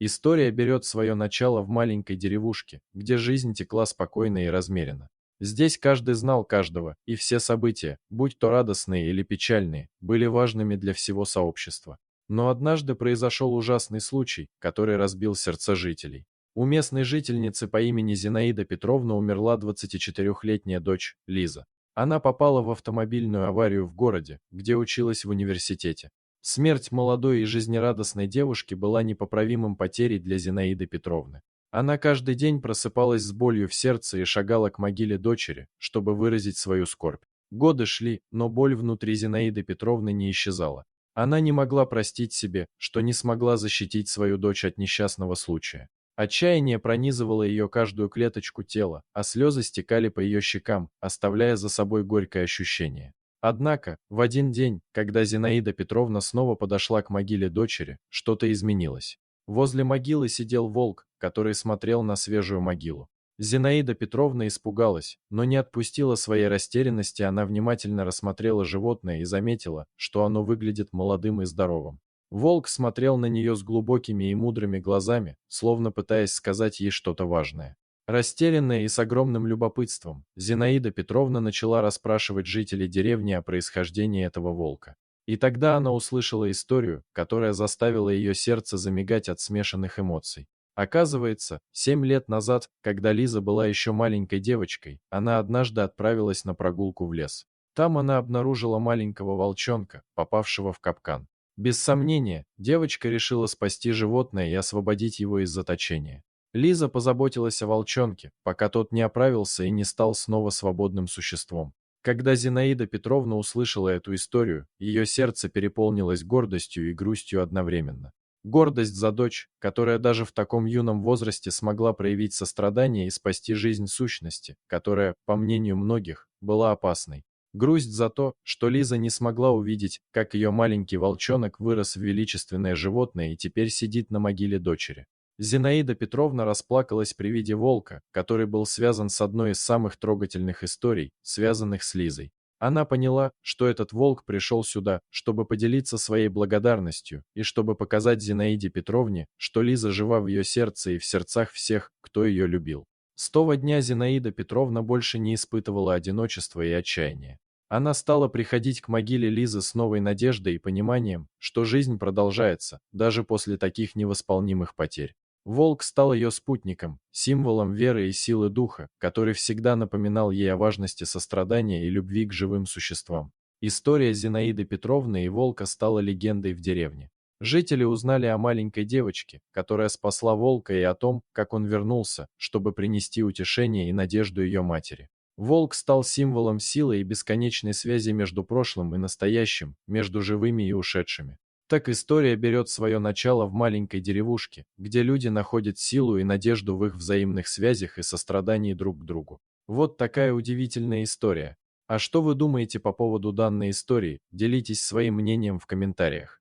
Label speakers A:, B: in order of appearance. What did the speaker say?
A: История берет свое начало в маленькой деревушке, где жизнь текла спокойно и размеренно. Здесь каждый знал каждого, и все события, будь то радостные или печальные, были важными для всего сообщества. Но однажды произошел ужасный случай, который разбил сердца жителей. У местной жительницы по имени Зинаида Петровна умерла 24-летняя дочь, Лиза. Она попала в автомобильную аварию в городе, где училась в университете. Смерть молодой и жизнерадостной девушки была непоправимым потерей для Зинаиды Петровны. Она каждый день просыпалась с болью в сердце и шагала к могиле дочери, чтобы выразить свою скорбь. Годы шли, но боль внутри Зинаиды Петровны не исчезала. Она не могла простить себе, что не смогла защитить свою дочь от несчастного случая. Отчаяние пронизывало ее каждую клеточку тела, а слезы стекали по ее щекам, оставляя за собой горькое ощущение. Однако, в один день, когда Зинаида Петровна снова подошла к могиле дочери, что-то изменилось. Возле могилы сидел волк, который смотрел на свежую могилу. Зинаида Петровна испугалась, но не отпустила своей растерянности, она внимательно рассмотрела животное и заметила, что оно выглядит молодым и здоровым. Волк смотрел на нее с глубокими и мудрыми глазами, словно пытаясь сказать ей что-то важное. Растерянная и с огромным любопытством, Зинаида Петровна начала расспрашивать жителей деревни о происхождении этого волка. И тогда она услышала историю, которая заставила ее сердце замигать от смешанных эмоций. Оказывается, 7 лет назад, когда Лиза была еще маленькой девочкой, она однажды отправилась на прогулку в лес. Там она обнаружила маленького волчонка, попавшего в капкан. Без сомнения, девочка решила спасти животное и освободить его из заточения. Лиза позаботилась о волчонке, пока тот не оправился и не стал снова свободным существом. Когда Зинаида Петровна услышала эту историю, ее сердце переполнилось гордостью и грустью одновременно. Гордость за дочь, которая даже в таком юном возрасте смогла проявить сострадание и спасти жизнь сущности, которая, по мнению многих, была опасной. Грусть за то, что Лиза не смогла увидеть, как ее маленький волчонок вырос в величественное животное и теперь сидит на могиле дочери. Зинаида Петровна расплакалась при виде волка, который был связан с одной из самых трогательных историй, связанных с Лизой. Она поняла, что этот волк пришел сюда, чтобы поделиться своей благодарностью и чтобы показать Зинаиде Петровне, что Лиза жива в ее сердце и в сердцах всех, кто ее любил. С того дня Зинаида Петровна больше не испытывала одиночества и отчаяния. Она стала приходить к могиле Лизы с новой надеждой и пониманием, что жизнь продолжается, даже после таких невосполнимых потерь. Волк стал ее спутником, символом веры и силы духа, который всегда напоминал ей о важности сострадания и любви к живым существам. История Зинаиды Петровны и волка стала легендой в деревне. Жители узнали о маленькой девочке, которая спасла волка, и о том, как он вернулся, чтобы принести утешение и надежду ее матери. Волк стал символом силы и бесконечной связи между прошлым и настоящим, между живыми и ушедшими. Так история берет свое начало в маленькой деревушке, где люди находят силу и надежду в их взаимных связях и сострадании друг к другу. Вот такая удивительная история. А что вы думаете по поводу данной истории? Делитесь своим мнением в комментариях.